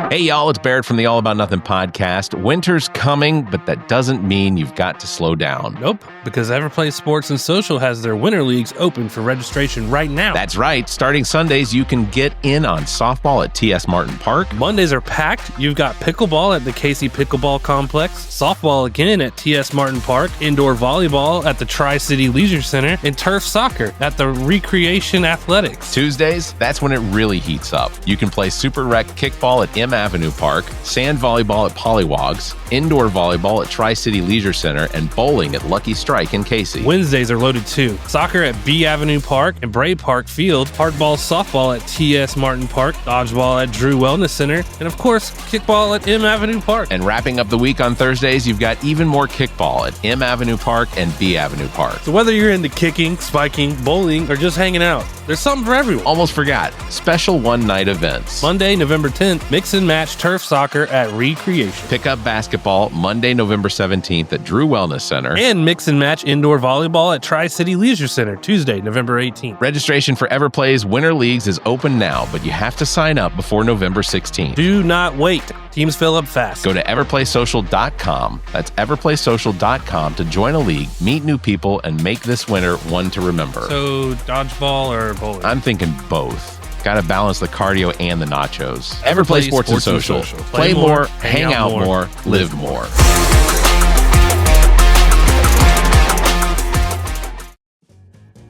Hey, y'all, it's Barrett from the All About Nothing podcast. Winter's coming, but that doesn't mean you've got to slow down. Nope, because Everplay Sports Social has their winter leagues open for registration right now. That's right. Starting Sundays, you can get in on softball at TS Martin Park. Mondays are packed. You've got pickleball at the Cayce Pickleball Complex, softball again at TS Martin Park, indoor volleyball at the Tri-City Leisure Center, and turf soccer at the Recreation Athletics. Tuesdays, that's when it really heats up. You can play Super Rec kickball at M Ave Park, sand volleyball at Pollywogs, indoor volleyball at Tri-City Leisure Center, and bowling at Lucky Strike in Cayce. Wednesdays are loaded too. Soccer at B Avenue Park and Bray Park Field, hardball softball at TS Martin Park, dodgeball at Drew Wellness Center, and of course, kickball at M Avenue Park. And wrapping up the week on Thursdays, you've got even more kickball at M Avenue Park and B Avenue Park. So whether you're into kicking, spiking, bowling, or just hanging out, there's something for everyone. Almost forgot. Special one-night events. Monday, November 10th, mix and match turf soccer at Recreation. Pick up basketball Monday, November 17th at Drew Wellness Center. And mix and match indoor volleyball at Tri-City Leisure Center, Tuesday, November 18th. Registration for Everplay's Winter Leagues is open now, but you have to sign up before November 16th. Do not wait. Teams fill up fast. Go to everplaysocial.com. That's everplaysocial.com to join a league, meet new people, and make this winter one to remember. So, dodgeball or bowling? I'm thinking both. Got to balance the cardio and the nachos. Everplay Sports and Social. Play more, hang out more, live more.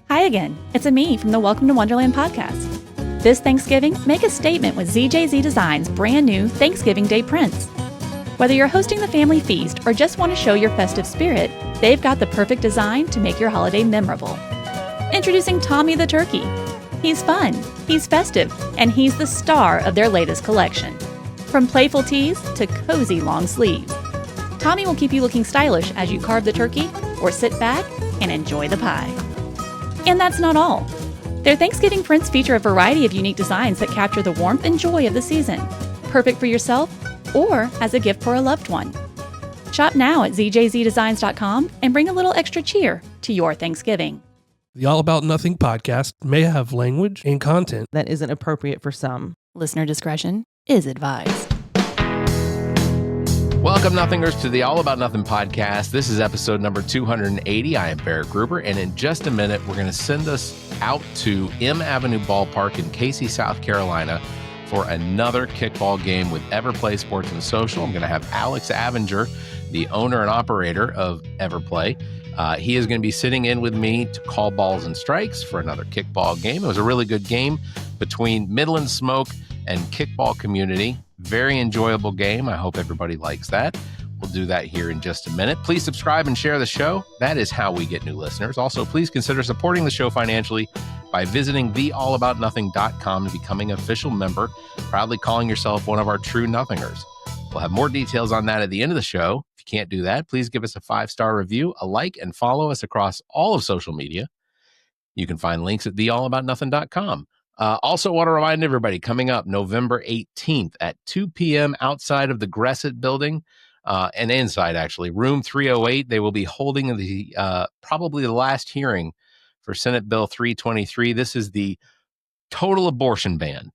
Hi again. It's Amy from the Welcome to Wonderland podcast. This Thanksgiving, make a statement with ZJZ Designs' brand new Thanksgiving Day prints. Whether you're hosting the family feast or just want to show your festive spirit, they've got the perfect design to make your holiday memorable. Introducing Tommy the Turkey. He's fun, he's festive, and he's the star of their latest collection. From playful tees to cozy long sleeves, Tommy will keep you looking stylish as you carve the turkey or sit back and enjoy the pie. And that's not all. Their Thanksgiving prints feature a variety of unique designs that capture the warmth and joy of the season, perfect for yourself or as a gift for a loved one. Shop now at zjzdesigns.com and bring a little extra cheer to your Thanksgiving. The All About Nothing podcast may have language and content that isn't appropriate for some. Listener discretion is advised. Welcome, Nothingers, to the All About Nothing podcast. This is episode number 280. I am Barrett Gruber, and in just a minute, we're going to send us out to M Ave Ball Park in Cayce, South Carolina for another kickball game with Everplay Sports and Social. I'm going to have Alex Avinger, the owner and operator of Everplay. He is going to be sitting in with me to call balls and strikes for another kickball game. It was a really good game between Midlands Smoke and Kickball Community. Very enjoyable game. I hope everybody likes that. We'll do that here in just a minute. Please subscribe and share the show. That is how we get new listeners. Also, please consider supporting the show financially by visiting theallaboutnothing.com and becoming an official member, proudly calling yourself one of our true Nothingers. We'll have more details on that at the end of the show. If you can't do that, please give us a 5-star review, a like, and follow us across all of social media. You can find links at theallaboutnothing.com. Also want to remind everybody, coming up November 18th at 2 p.m. outside of the Gresset building, and inside actually, room 308, they will be holding the probably the last hearing for Senate Bill 323. This is the total abortion ban.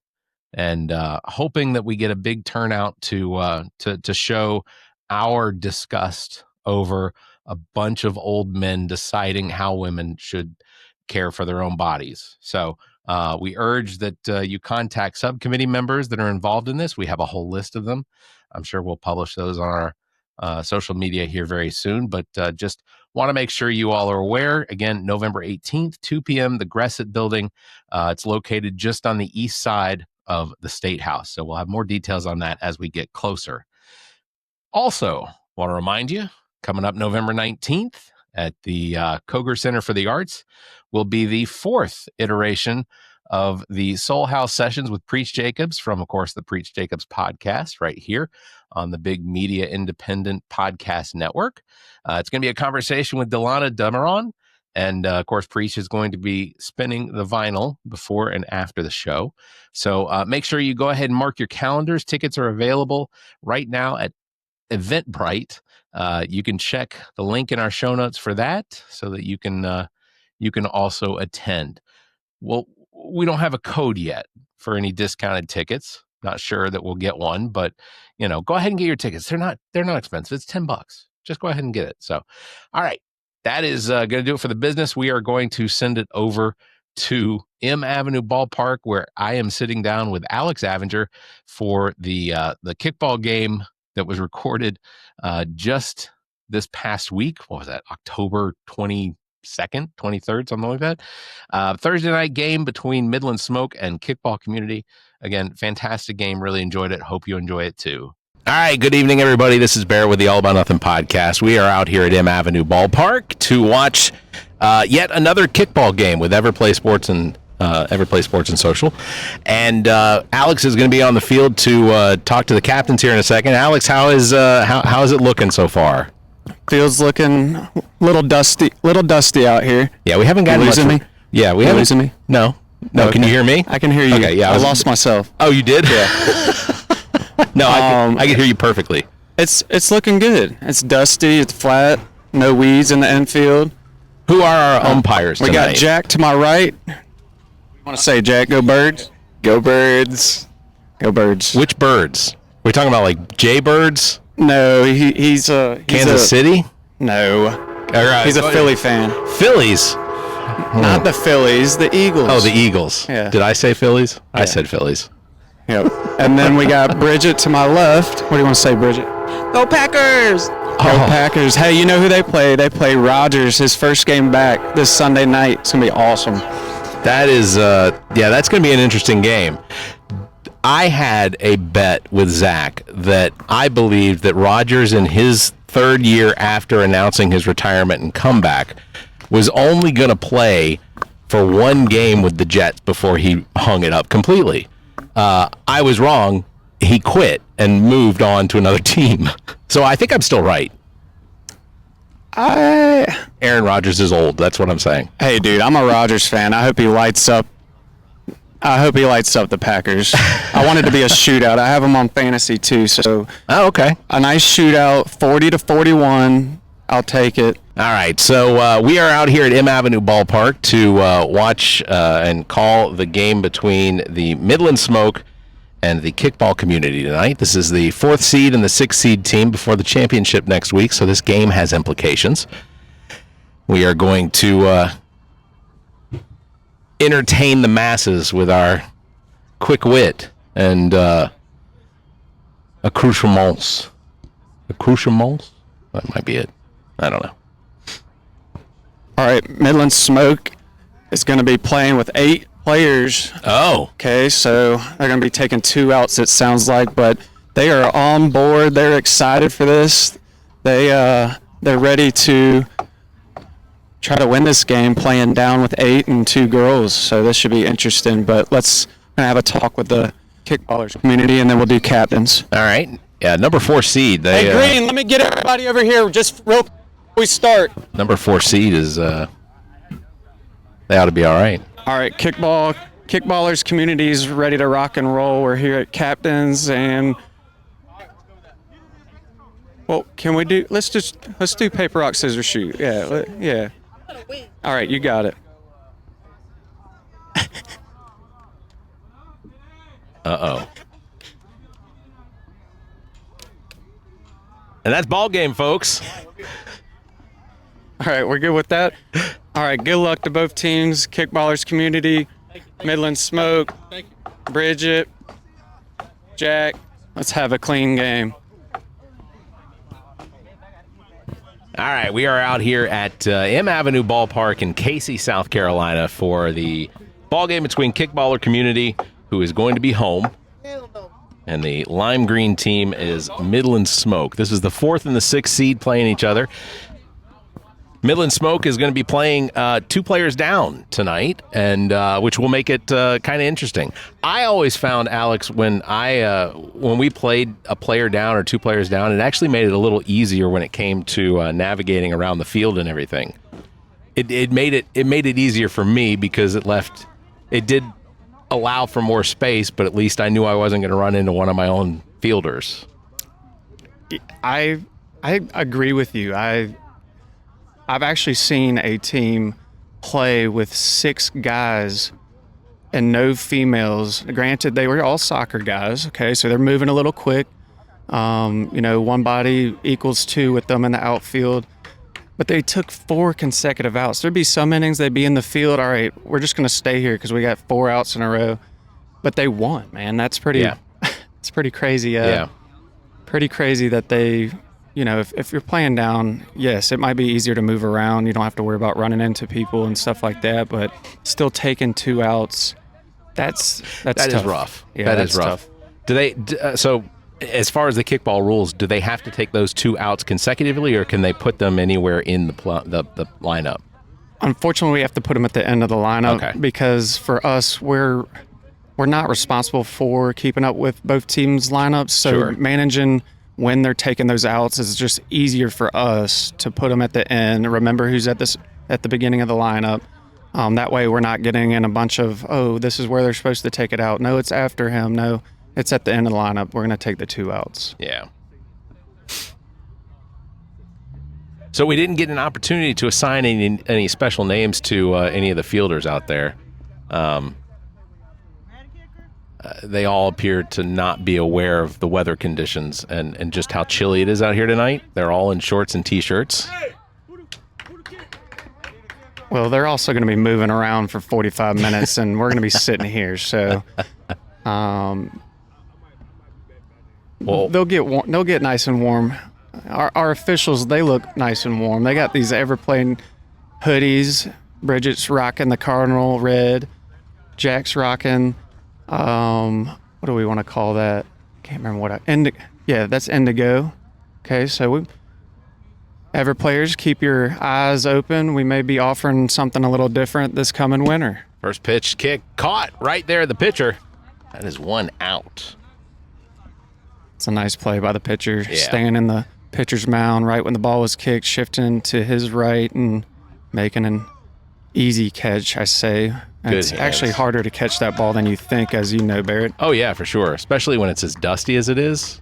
And hoping that we get a big turnout to show our disgust over a bunch of old men deciding how women should care for their own bodies. So we urge that you contact subcommittee members that are involved in this. We have a whole list of them. I'm sure we'll publish those on our social media here very soon, but just want to make sure you all are aware. Again, November 18th, 2 p.m., the Gresset building. It's located just on the east side of the State House. So we'll have more details on that as we get closer. Also, want to remind you, coming up November 19th at the Koger Center for the Arts will be the 4th iteration of the SoulHAUS Sessions with Preach Jacobs from, of course, the Preach Jacobs podcast right here on the big media independent podcast network. It's going to be a conversation with Delana Demeron. And, of course, Preach is going to be spinning the vinyl before and after the show. So make sure you go ahead and mark your calendars. Tickets are available right now at Eventbrite. You can check the link in our show notes for that so that you can also attend. Well, we don't have a code yet for any discounted tickets. Not sure that we'll get one, but go ahead and get your tickets. They're not expensive. It's $10. Just go ahead and get it. So, all right, that is going to do it for the business. We are going to send it over to M Ave Ball Park, where I am sitting down with Alex Avinger for the kickball game that was recorded just this past week. What was that? October 22nd, 23rd, something like that. Thursday night game between Midlands Smoke and Kickball Community. Again, fantastic game. Really enjoyed it. Hope you enjoy it too. All right. Good evening, everybody. This is Barrett with the All About Nothing podcast. We are out here at M Ave Ball Park to watch yet another kickball game with Everplay Sports and Everplay Sports and Social. And Alex is going to be on the field to talk to the captains here in a second. Alex, how is it looking so far? Field's looking a little dusty out here. Yeah, we haven't gotten losing me. Yeah, we haven't. Losing me? No. Okay. Can you hear me? I can hear you. Okay, yeah. I lost myself. Oh, you did? Yeah. No, I can hear you perfectly. It's looking good. It's dusty. It's flat. No weeds in the infield. Who are our umpires tonight? We got Jack to my right. What do you want to say, Jack? Go Birds. Go Birds. Go Birds. Which birds? We're talking about like Jaybirds? No, he's Kansas City? No. He's a Philly fan. Phillies? Not the Phillies, the Eagles. Oh, the Eagles. Yeah. Did I say Phillies? Yeah. I said Phillies. Yep. And then we got Bridget to my left. What do you want to say, Bridget? Go Packers! Go Packers. Hey, you know who they play? They play Rogers, his first game back this Sunday night. It's going to be awesome. That is, that's going to be an interesting game. I had a bet with Zach that I believed that Rodgers, in his third year after announcing his retirement and comeback, was only going to play for one game with the Jets before he hung it up completely. I was wrong. He quit and moved on to another team. So I think I'm still right. Aaron Rodgers is old. That's what I'm saying. Hey, dude, I'm a Rodgers fan. I hope he lights up the Packers. I want it to be a shootout. I have them on fantasy too, so. Oh, okay. A nice shootout, 40-41. I'll take it. All right, so we are out here at M Ave Ball Park to watch and call the game between the Midlands Smoke and the Kickball Community tonight. This is the 4th seed and the 6th seed team before the championship next week, so this game has implications. We are going to entertain the masses with our quick wit and accoutrements. Accoutrements? That might be it. I don't know. All right, Midlands Smoke is going to be playing with 8 players. Oh. Okay, so they're going to be taking 2 outs, it sounds like, but they are on board. They're excited for this. They're ready to try to win this game, playing down with 8 and 2 girls. So this should be interesting. But let's have a talk with the kickballers community, and then we'll do captains. All right. Yeah, number 4 seed. They, hey, Green, let me get everybody over here just real quick before we start. Number 4 seed is, they ought to be all right. All right, kickballers community is ready to rock and roll. We're here at captains, and well, can we do? Let's do paper, rock, scissors, shoot. Yeah, yeah. All right, you got it. Uh-oh. And that's ball game, folks. All right, we're good with that. All right, good luck to both teams. Kickballers community, Midlands Smoke, Bridget, Jack. Let's have a clean game. All right, we are out here at M Ave Ball Park in Cayce, South Carolina for the ball game between Kickballer Community, who is going to be home, and the lime green team is Midlands Smoke. This is the 4th and the 6th seed playing each other. Midland Smoke is going to be playing 2 players down tonight, and which will make it kind of interesting. I always found, Alex, when we played a player down or 2 players down, it actually made it a little easier when it came to navigating around the field and everything. It made it easier for me because it did allow for more space, but at least I knew I wasn't going to run into one of my own fielders. I agree with you. I've actually seen a team play with 6 guys and no females. Granted, they were all soccer guys, okay, so they're moving a little quick. One body equals 2 with them in the outfield. But they took 4 consecutive outs. There'd be some innings they'd be in the field. All right, we're just going to stay here because we got 4 outs in a row. But they won, man. That's pretty. It's pretty crazy. Pretty crazy that they, if you're playing down, yes, it might be easier to move around. You don't have to worry about running into people and stuff like that. But still taking 2 outs, that's that tough. is rough. Yeah, that that's is rough. tough. Do they? So, as far as the kickball rules, do they have to take those 2 outs consecutively, or can they put them anywhere in the lineup? Unfortunately, we have to put them at the end of the lineup Okay. because for us, we're not responsible for keeping up with both teams' lineups. So Sure. managing when they're taking those outs is just easier for us to put them at the end. Remember who's at the beginning of the lineup. That way, we're not getting in a bunch of, this is where they're supposed to take it out. No, it's after him. No, it's at the end of the lineup. We're going to take the 2 outs. Yeah. So we didn't get an opportunity to assign any special names to any of the fielders out there. They all appear to not be aware of the weather conditions and just how chilly it is out here tonight. They're all in shorts and T-shirts. Well, they're also going to be moving around for 45 minutes, and we're going to be sitting here. So they'll get nice and warm. Our officials, they look nice and warm. They got these Everplay hoodies. Bridget's rocking the Cardinal red. Jack's rocking, what do we want to call that? Can't remember that's indigo. Okay, so Everplayers, keep your eyes open. We may be offering something a little different this coming winter. First pitch kick caught right there, the pitcher. That is 1 out. It's a nice play by the pitcher, Yeah. staying in the pitcher's mound right when the ball was kicked, shifting to his right and making an easy catch, I say. Good It's hands. actually harder to catch that ball than you think, as you know, Barrett. Oh, yeah, for sure, especially when it's as dusty as it is.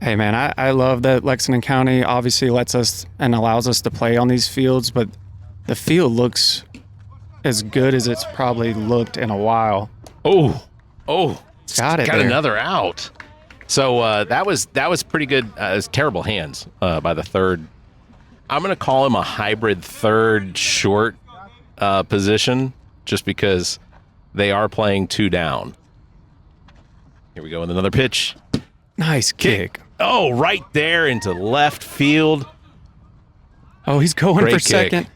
Hey, man, I love that Lexington County obviously lets us and allows us to play on these fields, but the field looks as good as it's probably looked in a while. Got it Got there. another out. So that was pretty good. It was terrible hands by the third. I'm going to call him a hybrid third short position just because they are playing 2 down. Here we go with another pitch. Nice kick. Oh, right there into left field. Oh, he's going Great for kick. second.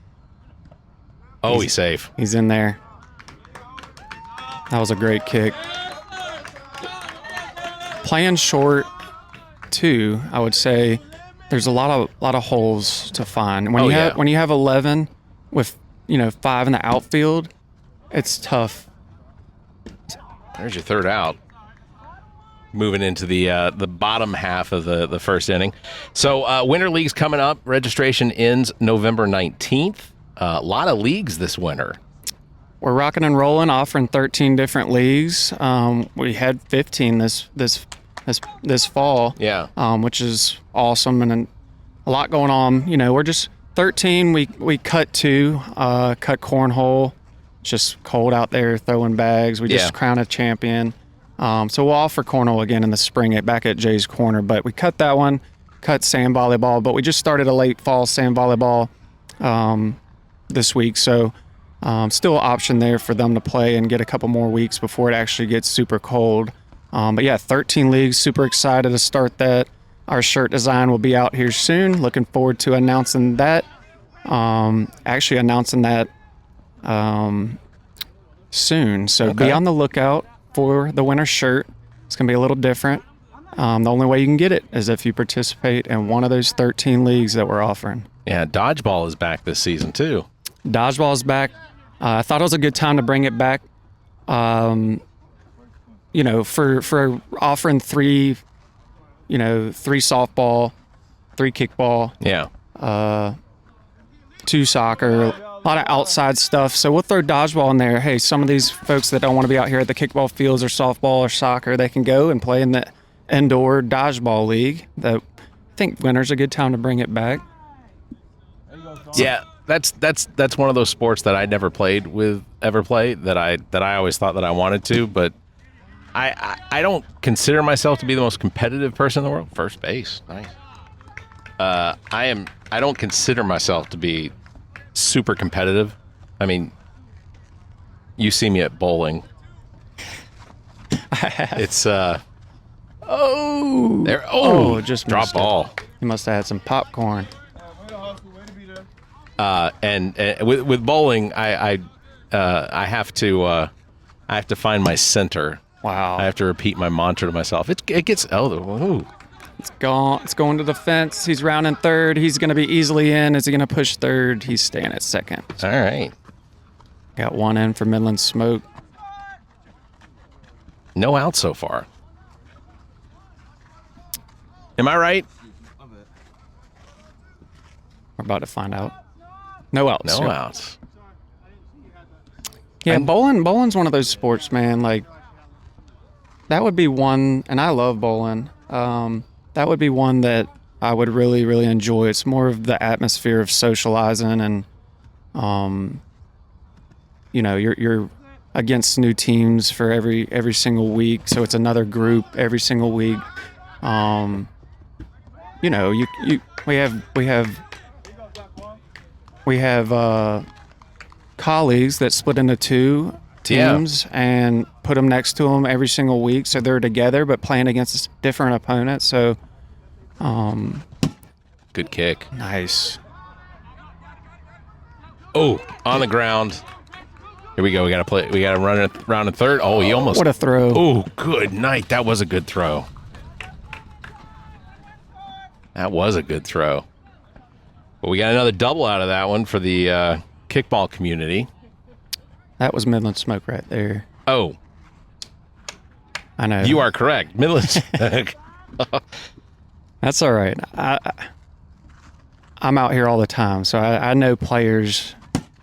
Oh, he's safe. He's in there. That was a great kick. Playing short, too, I would say there's a lot of holes to find. When you have 11 with 5 in the outfield, it's tough. There's your third out. Moving into the bottom half of the first inning. So Winter League's coming up. Registration ends November 19th. A lot of leagues this winter. We're rocking and rolling, offering 13 different leagues. We had 15 this fall. Yeah. Which is awesome and a lot going on. We're just 13. We cut 2, cut cornhole. It's just cold out there throwing bags. We just crowned a champion. So we'll offer cornhole again in the spring back at Jay's Corner. But we cut that one, cut sand volleyball. But we just started a late fall sand volleyball this week. So still an option there for them to play and get a couple more weeks before it actually gets super cold. But yeah, 13 leagues. Super excited to start that. Our shirt design will be out here soon. Looking forward to announcing that. Soon. So be on the lookout for the winter shirt. It's going to be a little different. The only way you can get it is if you participate in one of those 13 leagues that we're offering. Yeah, dodgeball is back this season too. Dodgeball is back. I thought it was a good time to bring it back. For offering 3 softball, 3 kickball, Yeah. 2 soccer, a lot of outside stuff. So we'll throw dodgeball in there. Hey, some of these folks that don't want to be out here at the kickball fields or softball or soccer, they can go and play in the indoor dodgeball league. I think winter's a good time to bring it back. Yeah. that's one of those sports that I never played with Everplay that I always thought that I wanted to, but I don't consider myself to be the most competitive person in the world. First base, nice. I don't consider myself to be super competitive. I mean, you see me at bowling. It's just drop missed it. ball. You must have had some popcorn. And with bowling, I have to find my center. Wow. I have to repeat my mantra to myself. It gets ooh. It's gone. It's going to the fence. He's rounding third. He's going to be easily in. Is he going to push third? He's staying at second. All right. Got one in for Midlands Smoke. No out so far. Am I right? We're about to find out. No outs. No Yep. outs. Yeah, bowling's one of those sports, man. Like, that would be one, and I love bowling. That would be one that I would really, really enjoy. It's more of the atmosphere of socializing, and you're against new teams for every single week, so it's another group every single week. We have colleagues that split into two teams and put them next to them every single week, so they're together but playing against different opponents. So, good kick. Nice. Oh, on the ground. Here we go. We got to run it round in third. Oh, he almost. What a throw. Oh, good night. That was a good throw. That was a good throw. But we got another double out of that one for the kickball community. That was Midlands Smoke right there. Oh. I know. You are correct. Midlands. That's all right. I'm out here all the time, so I know players.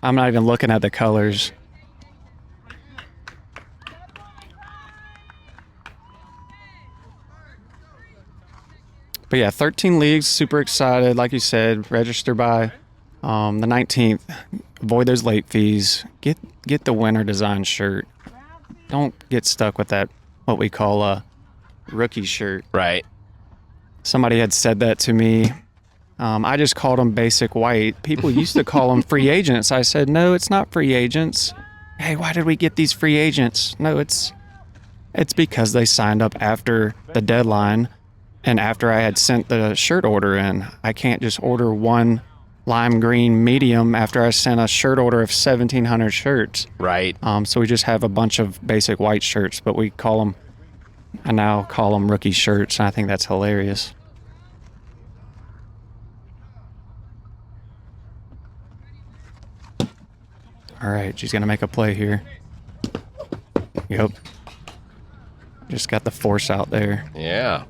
I'm not even looking at the colors. But yeah, 13 leagues, super excited. Like you said, register by the 19th. Avoid those late fees. Get the winner design shirt. Don't get stuck with that, what we call a rookie shirt. Right. Somebody had said that to me. I just called them basic white. People used to call them free agents. I said, no, it's not free agents. Hey, why did we get these free agents? No, it's because they signed up after the deadline and after I had sent the shirt order in. I can't just order one lime green medium after I sent a shirt order of 1,700 shirts. Right. So we just have a bunch of basic white shirts, but I now call them rookie shirts, and I think that's hilarious. All right, she's going to make a play here. Yep. Just got the force out there. Yeah.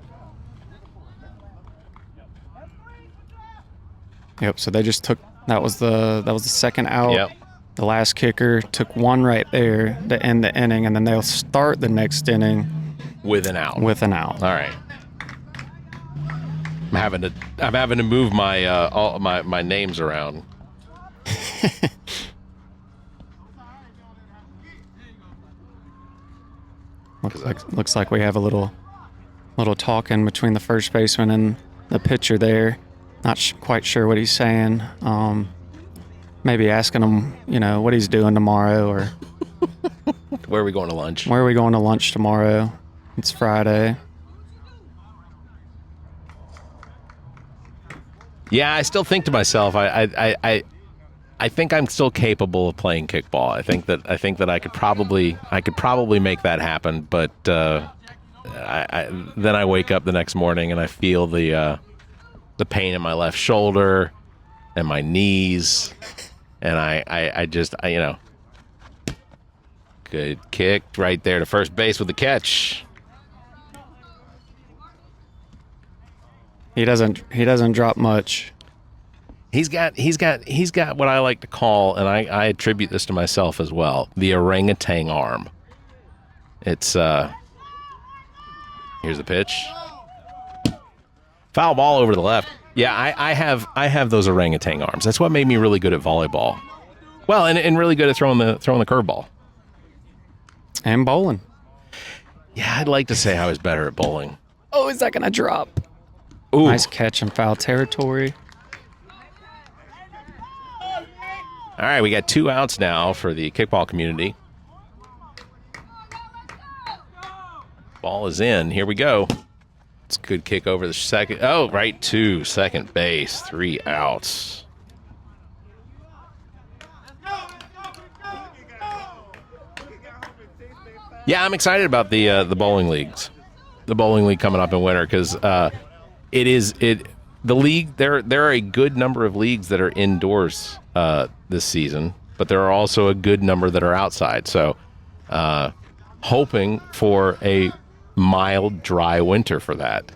Yep, so they just took, that was the second out. Yep. The last kicker took one right there to end the inning, and then they'll start the next inning With an out. All right. I'm having to move my all my names around. Looks like we have a little talking between the first baseman and the pitcher there. Not quite sure what he's saying. Maybe asking him, what he's doing tomorrow, or Where are we going to lunch? where are we going to lunch tomorrow? It's Friday. Yeah, I still think to myself, I think I'm still capable of playing kickball. I think that I could probably make that happen. But then I wake up the next morning and I feel the pain in my left shoulder and my knees, and I just good kick right there to first base with the catch. He doesn't drop much. He's got what I like to call, and I attribute this to myself as well, the orangutan arm. It's here's the pitch. Foul ball over to the left. Yeah, I have those orangutan arms. That's what made me really good at volleyball. Well, and really good at throwing the curveball. And bowling. Yeah, I'd like to say I was better at bowling. Oh, is that going to drop? Ooh. Nice catch in foul territory. All right, we got 2 outs now for the kickball community. Ball is in. Here we go. It's a good kick over the second. Oh, right to second base. 3 outs. Yeah, I'm excited about the bowling leagues. The bowling league coming up in winter because the league. There are a good number of leagues that are indoors this season, but there are also a good number that are outside. So, hoping for a mild, dry winter for that.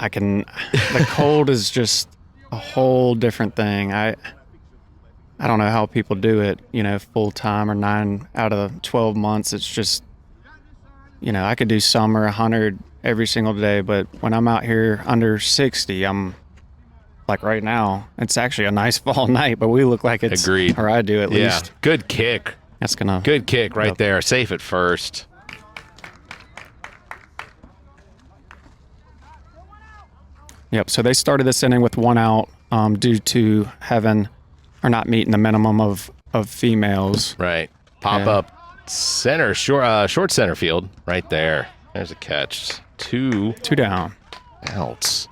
The cold is just a whole different thing. I don't know how people do it, full time or 9 out of 12 months. It's just, I could do summer 100 every single day, but when I'm out here under 60, I'm like right now, it's actually a nice fall night, but we look like it's, agreed. Or I do at least. Good kick. Good kick right there. Safe at first. Yep. So they started this inning with 1 out due to not meeting the minimum of females. Right. Pop up center, short center field right there. There's a catch. 2 down. Outs.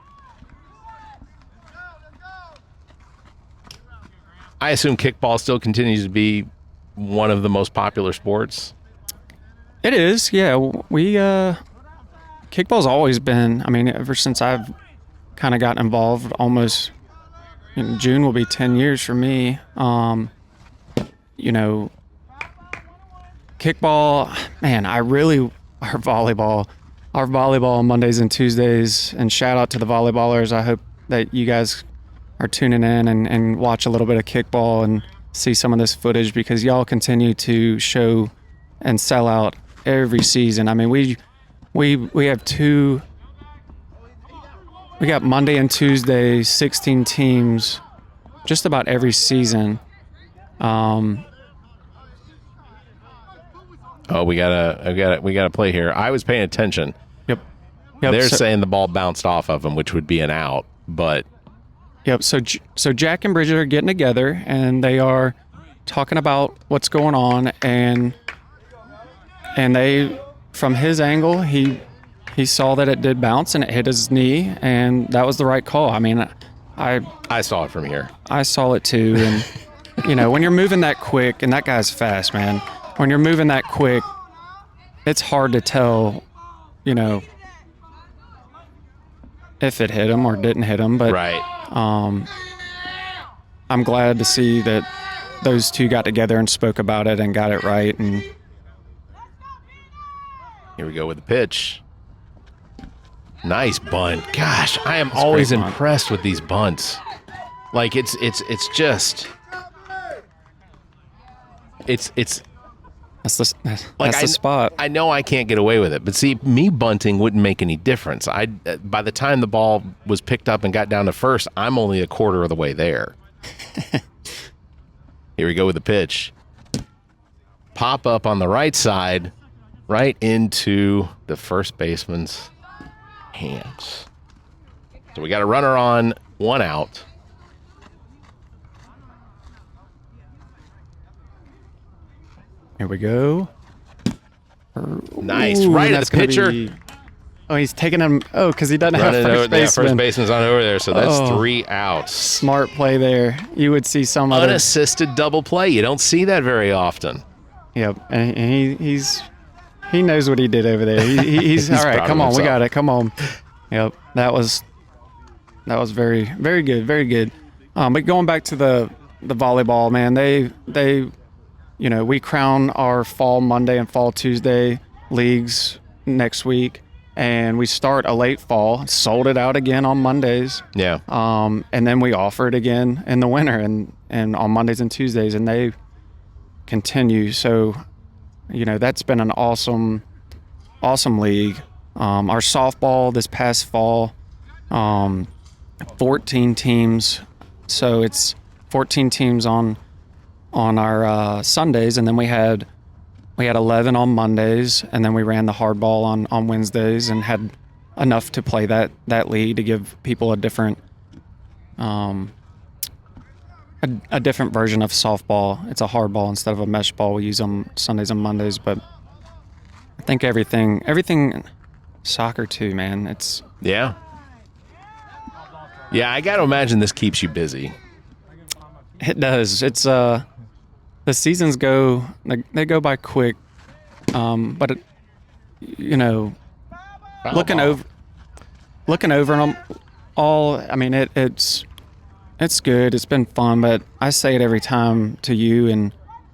I assume kickball still continues to be one of the most popular sports. It is. Yeah. We kickball's always been, ever since I've kind of gotten involved, almost in June will be 10 years for me. Kickball, man, our volleyball on Mondays and Tuesdays, and shout out to the volleyballers. I hope that you guys are tuning in and watch a little bit of kickball and see some of this footage, because y'all continue to show and sell out every season. We have we got Monday and Tuesday 16 teams just about every season. We gotta play here. I was paying attention. Yep. They're saying the ball bounced off of him, which would be an out, but. Yep. So Jack and Bridget are getting together, and they are talking about what's going on, and they, from his angle, he saw that it did bounce and it hit his knee, and that was the right call. I saw it from here. I saw it too, and when you're moving that quick, and that guy's fast, man. When you're moving that quick, it's hard to tell, if it hit him or didn't hit him. But right. I'm glad to see that those two got together and spoke about it and got it right. And here we go with the pitch. Nice bunt. Gosh, I am always impressed with these bunts. Like it's just That's the spot. I know I can't get away with it, but see, me bunting wouldn't make any difference. By the time the ball was picked up and got down to first, I'm only a quarter of the way there. Here we go with the pitch. Pop up on the right side, right into the first baseman's hands. So we got a runner on, 1 out. Here we go. Nice. Right at the pitcher. He's taking him. because he doesn't have first baseman. First baseman's on over there, so that's 3 outs. Smart play there. You would see some unassisted double play. You don't see that very often. Yep, and he knows what he did over there. He's all right. Come on, we got it. Come on. Yep, that was very, very good, very good. But going back to the volleyball, man, they we crown our fall Monday and fall Tuesday leagues next week, and we start a late fall. Sold it out again on Mondays. Yeah. And then we offer it again in the winter and on Mondays and Tuesdays, and they continue. So, that's been an awesome league. Our softball this past fall, 14 teams. So it's 14 teams on our Sundays, and then we had 11 on Mondays, and then we ran the hardball on Wednesdays, and had enough to play that league to give people a different a different version of softball. It's a hardball instead of a mesh ball. We use them Sundays and Mondays, but I think everything soccer too, man. It's Yeah, I got to imagine this keeps you busy. It does. It's the seasons go by quick, but it, looking over them all. I mean, it's good. It's been fun, but I say it every time to you, and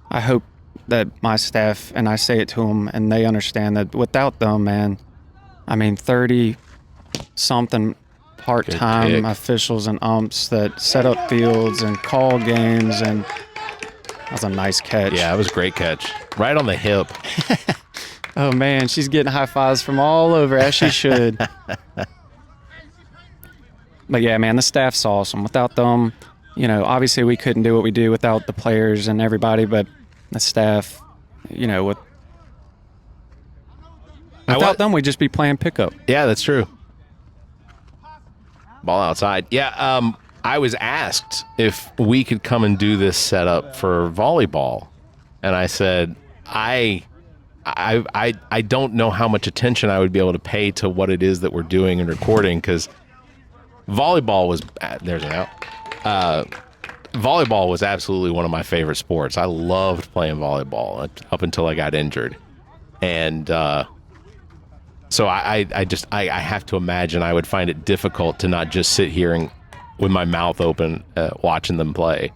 I hope that my staff, and I say it to them, and they understand that without them, man, I mean, 30 something part-time officials and umps that set up fields and call games, and that was a nice catch. Yeah, it was a great catch. Right on the hip. Oh, man, she's getting high fives from all over, as she should. But, yeah, man, the staff's awesome. Without them, obviously we couldn't do what we do without the players and everybody, but the staff, without them, we'd just be playing pickup. Yeah, that's true. Ball outside. Yeah, I was asked if we could come and do this setup for volleyball, and I said I don't know how much attention I would be able to pay to what it is that we're doing and recording, because volleyball was there's an out. Volleyball was absolutely one of my favorite sports. I loved playing volleyball up until I got injured, and so I have to imagine I would find it difficult to not just sit here and with my mouth open watching them play.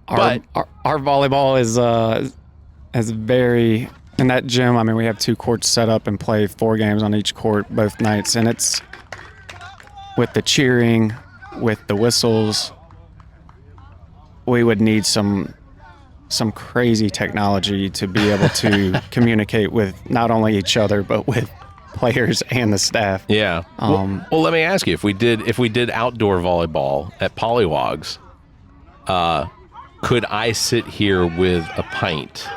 Our volleyball is very, in that gym, I mean, we have 2 courts set up and play 4 games on each court both nights, and it's with the cheering, with the whistles, we would need some crazy technology to be able to communicate with not only each other but with players and the staff. Yeah. Well, let me ask you: if we did outdoor volleyball at Pollywogs, could I sit here with a pint?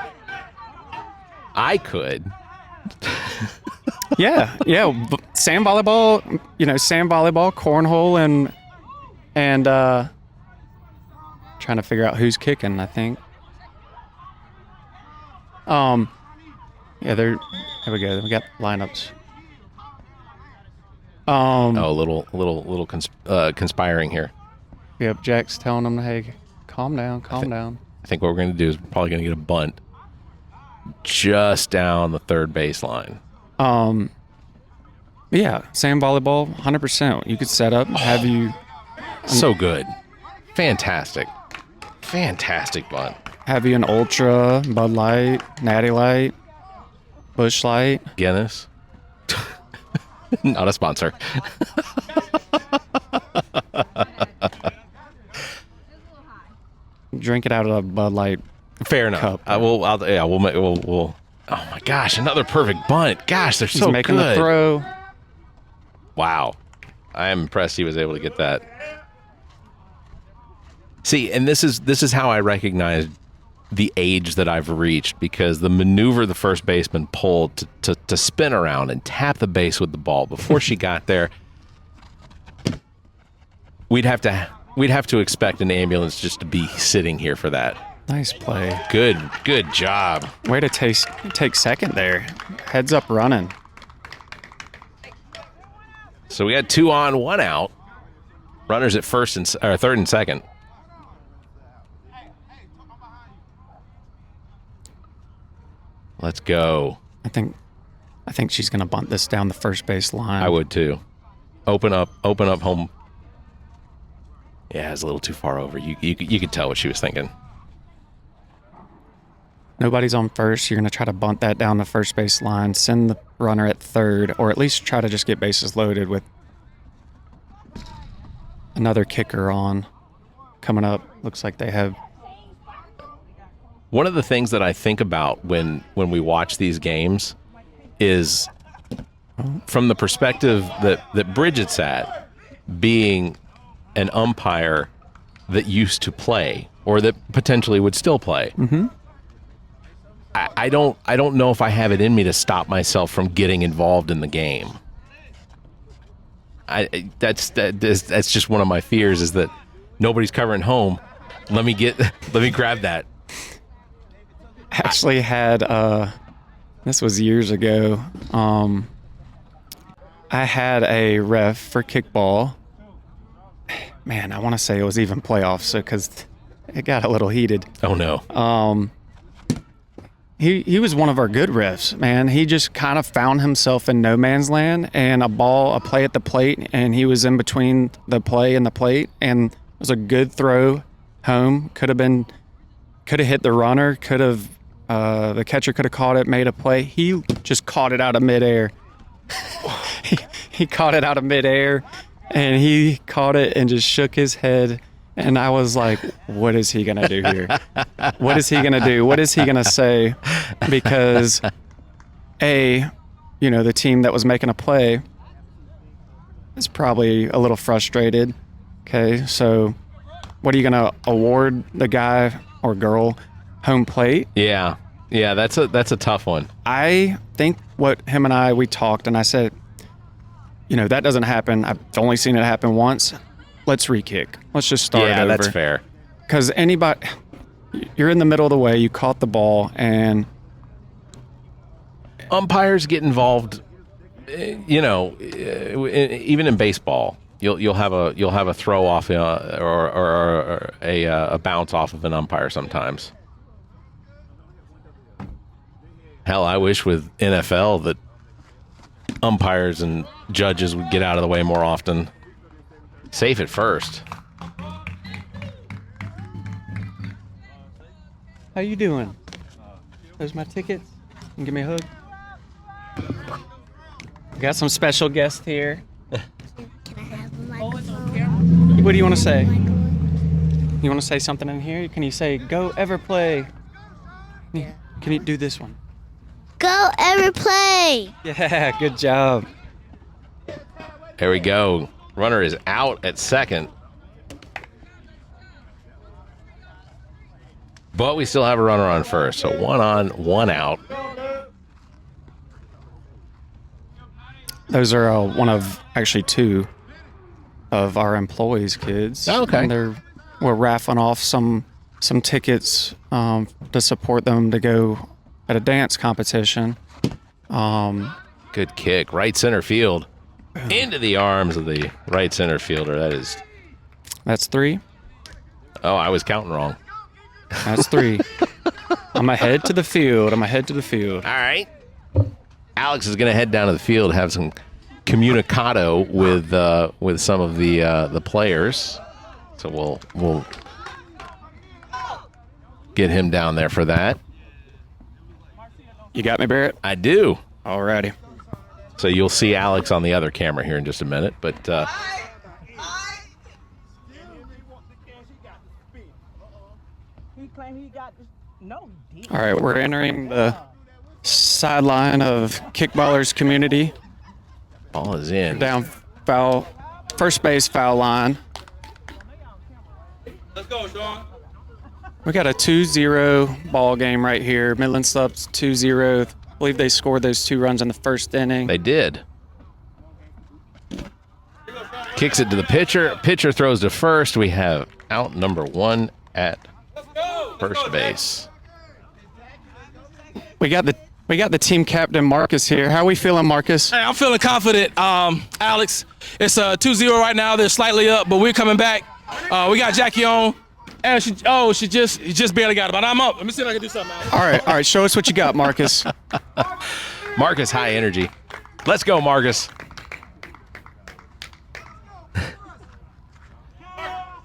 I could. Yeah. Sand volleyball, cornhole, and trying to figure out who's kicking, I think. Here we go. We got lineups. A little conspiring here. Yep, Jack's telling them, hey, calm down. I think what we're going to do is we're probably going to get a bunt just down the third baseline. Yeah, sand volleyball, 100%. You could set up, have you... So good. Fantastic bunt. Have you an Ultra, Bud Light, Natty Light, Busch Light. Guinness. Not a sponsor. Drink it out of a Bud Light. Fair enough. Cup. We'll. Oh my gosh! Another perfect bunt. Gosh, they're so He's making good. the throw. Wow, I am impressed he was able to get that. See, and this is how I recognize the age that I've reached, because the maneuver the first baseman pulled to spin around and tap the base with the ball before she got there, we'd have to expect an ambulance just to be sitting here for that. Nice play. Good job. Way to take second there. Heads up running. So we had 2 on, 1 out. Runners at third and second. Let's go. I think she's gonna bunt this down the first base line. I would too. Open up home. Yeah, it's a little too far over. You could tell what she was thinking. Nobody's on first. You're gonna try to bunt that down the first base line. Send the runner at third, or at least try to just get bases loaded with another kicker on coming up. Looks like they have. One of the things that I think about when we watch these games is from the perspective that Bridget's at, being an umpire that used to play or that potentially would still play. Mm-hmm. I don't know if I have it in me to stop myself from getting involved in the game. That's just one of my fears, is that nobody's covering home. Let me grab that. Actually had this was years ago. I had a ref for kickball. Man, I want to say it was even playoffs, because it got a little heated. Oh no. He was one of our good refs, man. He just kind of found himself in no man's land, and a play at the plate, and he was in between the play and the plate, and it was a good throw home. Could have hit the runner, the catcher could have caught it, made a play. He just caught it out of midair. he caught it out of midair, and he caught it and just shook his head. And I was like, what is he going to do here? What is he going to do? What is he going to say? Because, the team that was making a play is probably a little frustrated. Okay, so what are you going to award the guy or girl home plate? Yeah, that's a tough one. I think what him and we talked, and I said, that doesn't happen. I've only seen it happen once. Let's re-kick. Let's just start over. Yeah, that's fair. Because you're in the middle of the way, you caught the ball, and umpires get involved. Even in baseball, you'll have a throw off or a bounce off of an umpire sometimes. Hell, I wish with NFL that umpires and judges would get out of the way more often. Safe at first. How you doing? There's my tickets. You can give me a hug. Got some special guests here. Can I have a microphone? What do you want to say? You want to say something in here? Can you say, go Everplay? Can you do this one? Go Everplay! Yeah, good job. There we go. Runner is out at second. But we still have a runner on first. So 1 on, 1 out. Those are one of, actually 2 of our employees' kids. Oh, okay. And we're raffling off some tickets to support them to go at a dance competition. Good kick. Right center field. Into the arms of the right center fielder. That's 3. Oh, I was counting wrong. That's 3. I'm ahead to the field. All right. Alex is going to head down to the field, have some communicado with some of the players. So we'll get him down there for that. You got me, Barrett? I do. Alrighty. So you'll see Alex on the other camera here in just a minute, but all right, we're entering the sideline of Kickballers community. ball is in. Down foul, first base foul line. Let's go, Sean. We got a 2-0 ball game right here. Midlands Subs 2-0. I believe they scored those 2 runs in the first inning. They did. Kicks it to the pitcher. Pitcher throws to first. We have out number 1 at first base. We got the team captain Marcus here. How are we feeling, Marcus? Hey, I'm feeling confident, Alex. It's 2-0 right now. They're slightly up, but we're coming back. We got Jackie on. And she just barely got it, but I'm up. Let me see if I can do something, Alex. All right. Show us what you got, Marcus. Marcus, high energy. Let's go, Marcus.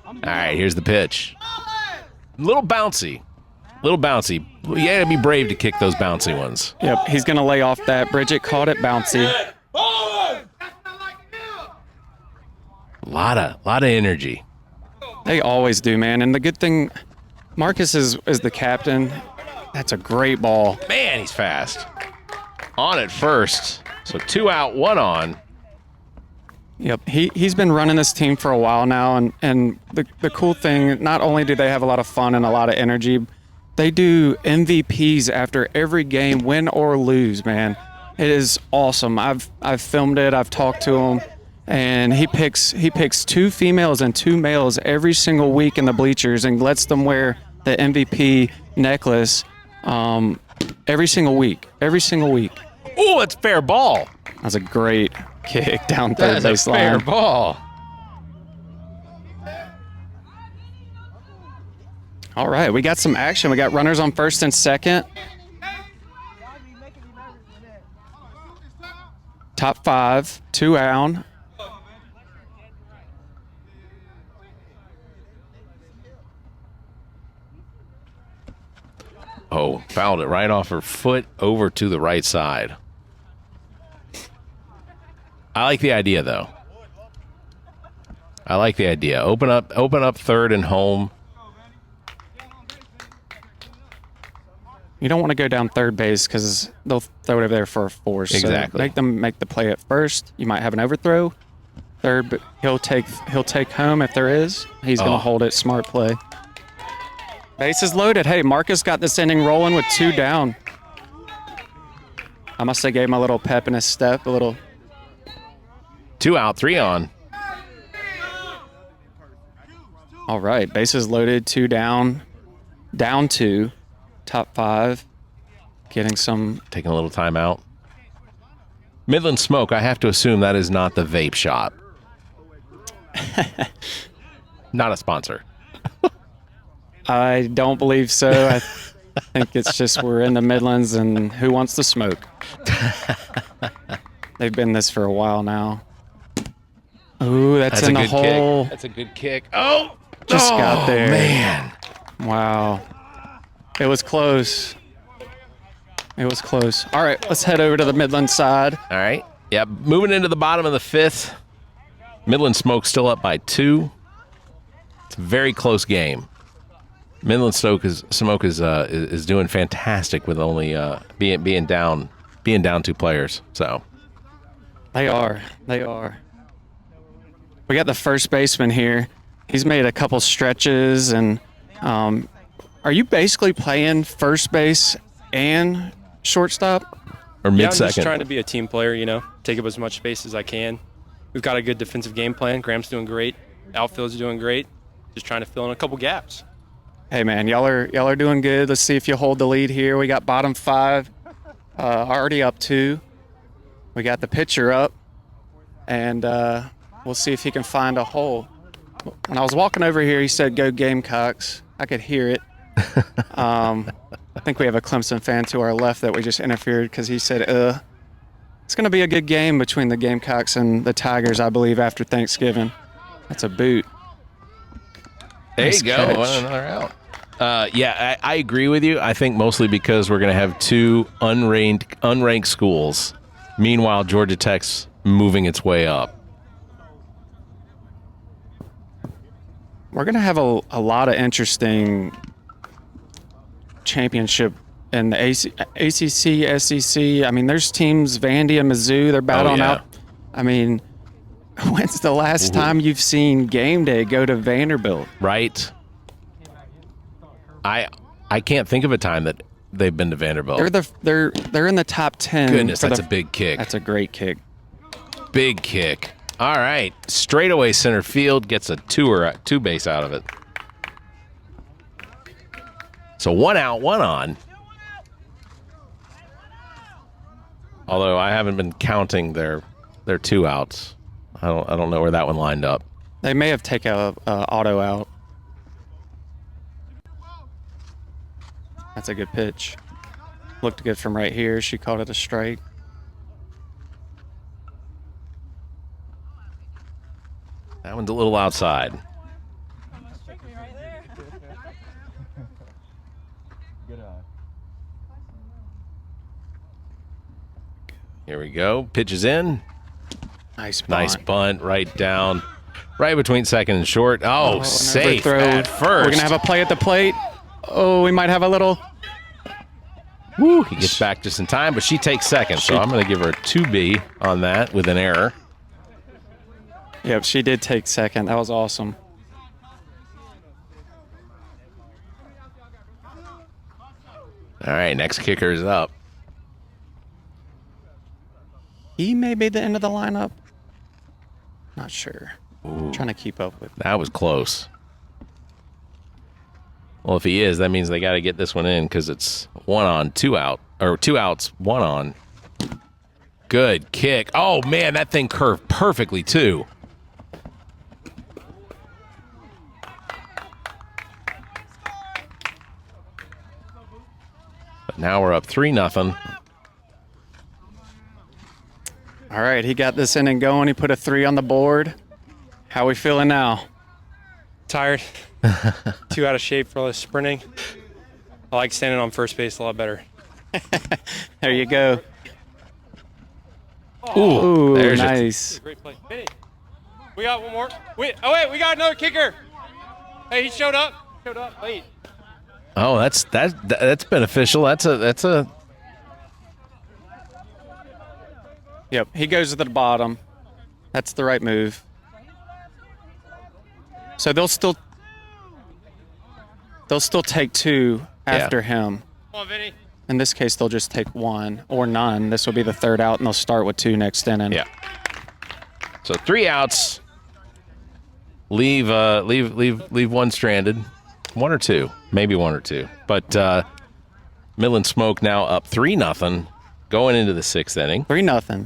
All right, here's the pitch. Little bouncy. You gotta be brave to kick those bouncy ones. Yep, he's gonna lay off that. Bridget caught it bouncy. Lot of energy. They always do, man. And the good thing, Marcus is the captain. That's a great ball. Man, he's fast. on at first. So 2 out, 1 on. Yep, he's been running this team for a while now, and the cool thing, not only do they have a lot of fun and a lot of energy, they do MVPs after every game, win or lose, man. It is awesome. I've filmed it, I've talked to him, and he picks 2 females and 2 males every single week in the bleachers and lets them wear the MVP necklace every single week. Oh, it's fair ball. That's a great kick down third That's base a fair line. ball. All right, we got some action. We got runners on first and second. Top 5, 2 down. Oh, fouled it right off her foot over to the right side. I like the idea, though. I like the idea. Open up third and home. You don't want to go down third base because they'll throw it over there for a force. Exactly. So make them make the play at first. You might have an overthrow. Third, but he'll take home if there is. He's going to hold it. Smart play. Base is loaded. Hey, Marcus got this inning rolling with 2 down. I must have gave him a little pep in his step, a little. 2 out, 3 on. All right, bases loaded, 2 down, down 2, top 5, getting some. Taking a little time out. Midland Smoke, I have to assume that is not the vape shop. Not a sponsor. I don't believe so. I think it's just we're in the Midlands and who wants to smoke? They've been this for a while now. Ooh, that's in the hole. Kick. That's a good kick. Oh! Just got there. Man. Wow. It was close. It was close. All right, let's head over to the Midland side. All right. Yeah, moving into the bottom of the 5th. Midland Smoke still up by 2. It's a very close game. Midland Smoke is doing fantastic with only being down 2 players. So They are. We got the first baseman here. He's made a couple stretches, and are you basically playing first base and shortstop? or Yeah, I'm mid-second. just trying to be a team player, take up as much space as I can. We've got a good defensive game plan. Graham's doing great. Outfield's doing great. Just trying to fill in a couple gaps. Hey man, y'all are doing good. Let's see if you hold the lead here. We got bottom 5 already up 2. We got the pitcher up, and we'll see if he can find a hole. When I was walking over here, he said, "Go Gamecocks." I could hear it. I think we have a Clemson fan to our left that we just interfered because he said, It's going to be a good game between the Gamecocks and the Tigers, I believe, after Thanksgiving. That's a boot. There Nice you go. catch. Another out. Yeah, I agree with you. I think mostly because we're going to have 2 unranked schools. Meanwhile, Georgia Tech's moving its way up. We're going to have a lot of interesting championship in the ACC, SEC. I mean, there's teams, Vandy and Mizzou, they're battling out. I mean, when's the last time you've seen game day go to Vanderbilt? Right. I can't think of a time that they've been to Vanderbilt. They're in the top 10. Goodness, that's a big kick. That's a great kick. Big kick. All right. Straightaway center field gets a 2 base out of it. So 1 out, 1 on. Although I haven't been counting their 2 outs. I don't know where that one lined up. They may have taken a auto out. That's a good pitch. Looked good from right here. She called it a strike. That one's a little outside. Here we go. Pitches in. Nice bunt. Nice bunt right down. Right between second and short. Oh, safe overthrow. at first. We're going to have a play at the plate. Oh, we might have a little. Woo, he gets back just in time, but she takes second, so I'm going to give her a 2B on that with an error. Yep, she did take second. That was awesome. All right, next kicker is up. He may be the end of the lineup. Not sure. Trying to keep up with. That was close. Well, if he is, that means they got to get this one in because it's 1 on, 2 out, or 2 outs, 1 on. Good kick. Oh, man, that thing curved perfectly, too. But now we're up 3-0. All right, he got this in and going. He put a 3 on the board. How we feeling now? Tired. Too out of shape for all this sprinting. I like standing on first base a lot better. There you go. Ooh, there's nice. Great play. Vinny, we got one more. We got another kicker. Hey, he showed up. Late. Oh, that's beneficial. That's a. Yep, he goes to the bottom. That's the right move. So they'll still take 2 after him. Come on, Vinny. In this case, they'll just take 1 or none. This will be the 3rd out, and they'll start with 2 next inning. Yeah. So 3 outs. Leave 1 stranded. 1 or 2, maybe 1 or 2. But Midland Smoke now up 3-0, going into the 6th inning. 3-0.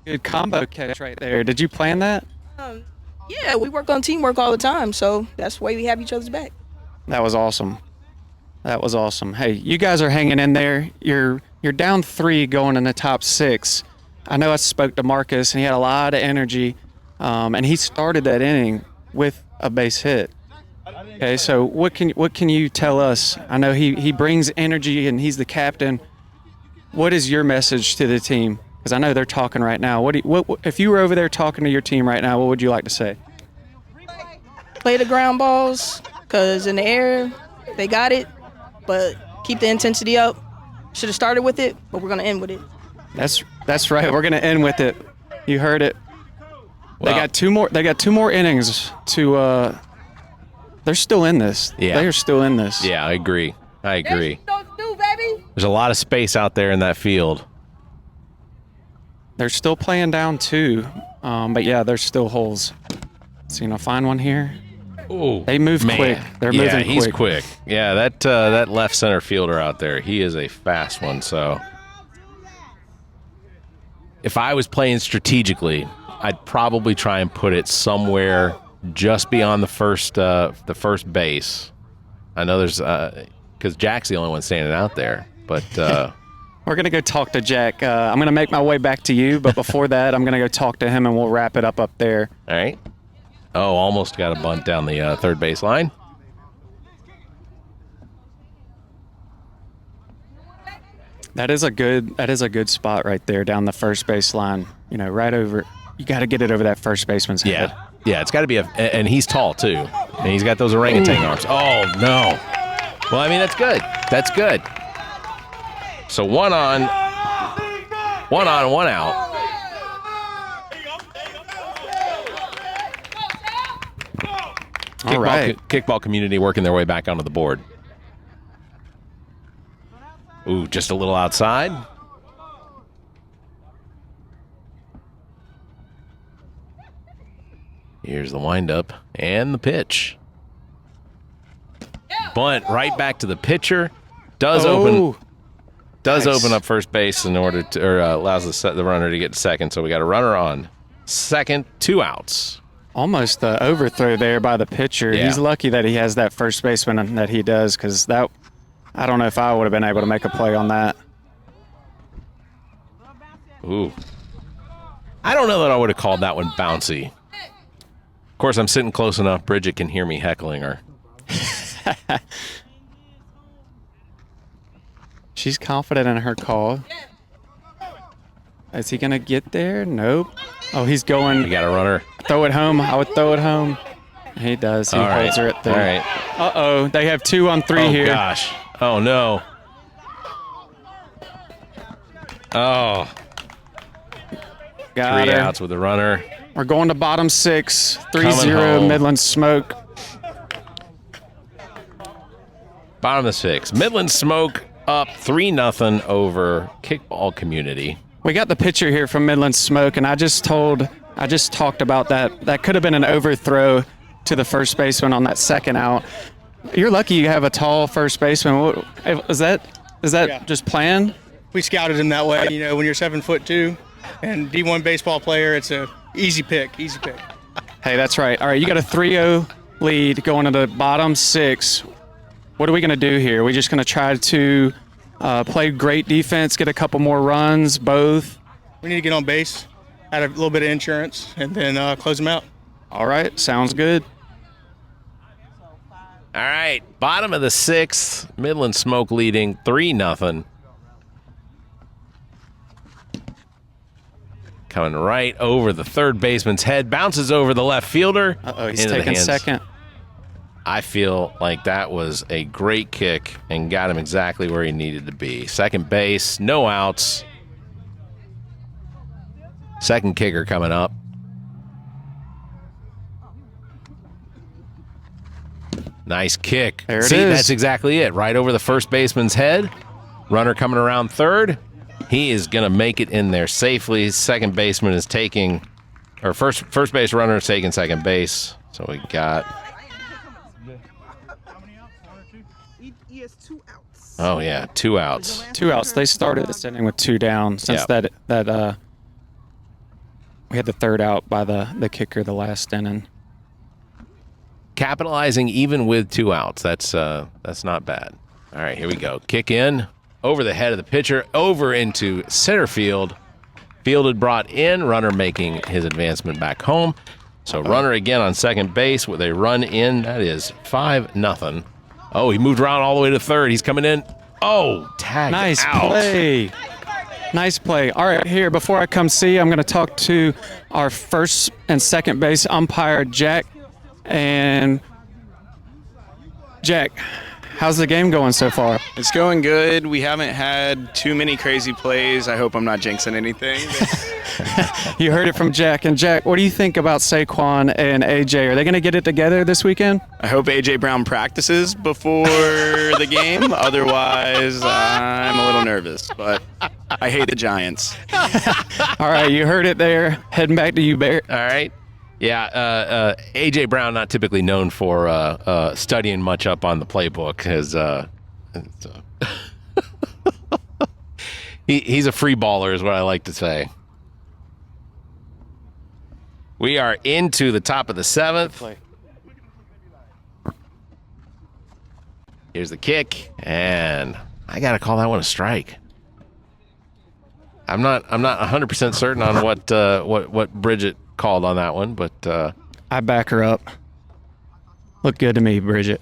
Good combo catch right there. Did you plan that? Yeah, we work on teamwork all the time, so that's why we have each other's back. That was awesome. That was awesome. Hey, you guys are hanging in there. You're down 3 going in the top 6. I know I spoke to Marcus, and he had a lot of energy, and he started that inning with a base hit. Okay, so what can you tell us? I know he brings energy, and he's the captain. What is your message to the team? Because I know they're talking right now. What if you were over there talking to your team right now, what would you like to say? Play the ground balls, because in the air, they got it, but keep the intensity up. Should have started with it, but we're going to end with it. That's right. We're going to end with it. You heard it. They got 2 more. They got 2 more innings to. They're still in this. Yeah. They are still in this. Yeah, I agree. There's a lot of space out there in that field. They're still playing down 2, but yeah, there's still holes. So find one here. Oh, they move quick. They're moving quick. Yeah, he's quick. Yeah, that left center fielder out there, he is a fast one. So if I was playing strategically, I'd probably try and put it somewhere just beyond the first base. I know there's because Jack's the only one standing out there, but. We're going to go talk to Jack. I'm going to make my way back to you, but before that, I'm going to go talk to him, and we'll wrap it up there. All right. Oh, almost got a bunt down the third base line. That is a good spot right there down the first base line. Right over. You got to get it over that first baseman's head. Yeah, it's got to be and he's tall too, and he's got those orangutan arms. Oh no. Well, I mean that's good. That's good. So 1 on, 1 out. All right. Kickball community working their way back onto the board. Ooh, just a little outside. Here's the windup and the pitch. Bunt right back to the pitcher. Does open up first base in order to, or allows the runner to get to second. So we got a runner on second, 2 outs. Almost the overthrow there by the pitcher. Yeah. He's lucky that he has that first baseman that he does, because I don't know if I would have been able to make a play on that. Ooh. I don't know that I would have called that one bouncy. Of course, I'm sitting close enough. Bridget can hear me heckling her. She's confident in her call. Is he going to get there? Nope. Oh, he's going. We got a runner. Throw it home. I would throw it home. He does. He All right. holds her at 3. All right. Uh-oh. They have 2 on 3 here. Oh, gosh. Oh, no. Oh. Got 3 her. outs with the runner. We're going to bottom 6. Coming 3-0 home. Midlands Smoke. Bottom of 6. Midland Smoke up 3-0 over Kickball Community. We got the picture here from Midland Smoke, and I just talked about that. That could have been an overthrow to the first baseman on that second out. You're lucky you have a tall first baseman. Is that just planned? We scouted him that way. You know, when you're 7'2" and D1 baseball player, it's a easy pick. Hey, that's right. All right, you got a 3-0 lead going to the bottom 6. What are we going to do here? We're just going to try to play great defense, get a couple more runs, both. We need to get on base, add a little bit of insurance, and then close them out. All right, sounds good. All right. Bottom of the 6th. Midland Smoke leading 3-0. Coming right over the third baseman's head. Bounces over the left fielder. Uh-oh, he's into the taking hands. second. I feel like that was a great kick and got him exactly where he needed to be. Second base, no outs. Second kicker coming up. Nice kick. There it See, is. that's exactly it. Right over the first baseman's head. Runner coming around third. He is going to make it in there safely. Second baseman is taking, or first base runner is taking second base. So we got. Oh yeah, 2 outs. 2 outs. They started this inning with 2 down since Yep. that we had the third out by the kicker the last inning. Capitalizing even with 2 outs. That's not bad. All right, here we go. Kick in over the head of the pitcher, over into center field. Fielded, brought in. Runner making his advancement back home. So runner again on second base with a run in. That is 5-0. Oh, he moved around all the way to third. He's coming in. Oh, tag Nice out. play. Nice play. All right, here, before I come see you, I'm going to talk to our first and second base umpire, Jack. And Jack, how's the game going so far? It's going good. We haven't had too many crazy plays. I hope I'm not jinxing anything. You heard it from Jack. And Jack, what do you think about Saquon and AJ? Are they going to get it together this weekend? I hope AJ Brown practices before the game. Otherwise, I'm a little nervous. But I hate the Giants. All right, you heard it there. Heading back to you, Barrett. All right. Yeah, A.J. Brown, not typically known for studying much up on the playbook. He's a free baller is what I like to say. We are into the top of the 7th. Here's the kick, and I got to call that one a strike. I'm not 100% certain on what Bridget called on that one, but I back her up. Look good to me, Bridget.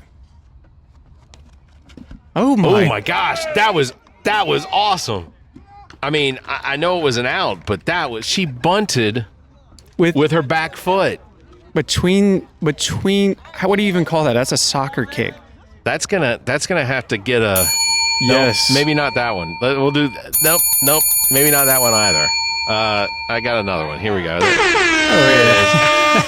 Oh my gosh, that was awesome. I mean, I know it was an out, but she bunted with her back foot. Between what do you even call that? That's a soccer kick. That's gonna have to get a Yes. Nope, maybe not that one. We'll do nope. Maybe not that one either. I got another one. Here we go. Oh,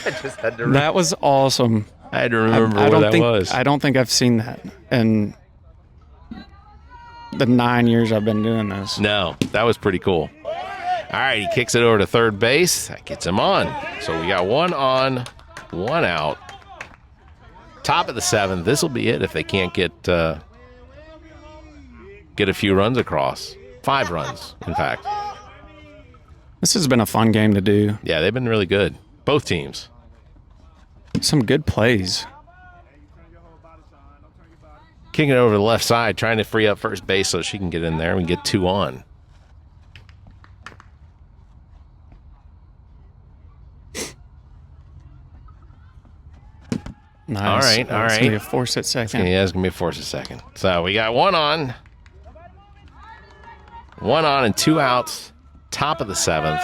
I just had to. That was awesome. I had to remember where that was. I don't think I've seen that in the 9 years I've been doing this. No, that was pretty cool. All right, he kicks it over to third base. That gets him on. So we got 1 on, 1 out. Top of the 7th. This will be it if they can't get a few runs across. 5 runs, in fact. This has been a fun game to do. Yeah, they've been really good. Both teams. Some good plays. Kicking it over to the left side, trying to free up first base so she can get in there and get 2 on. Nice. All right. It's going to be a force at second. Yeah, it's going to be a force at second. So we got 1 on. 1 on and 2 outs. Top of the 7th.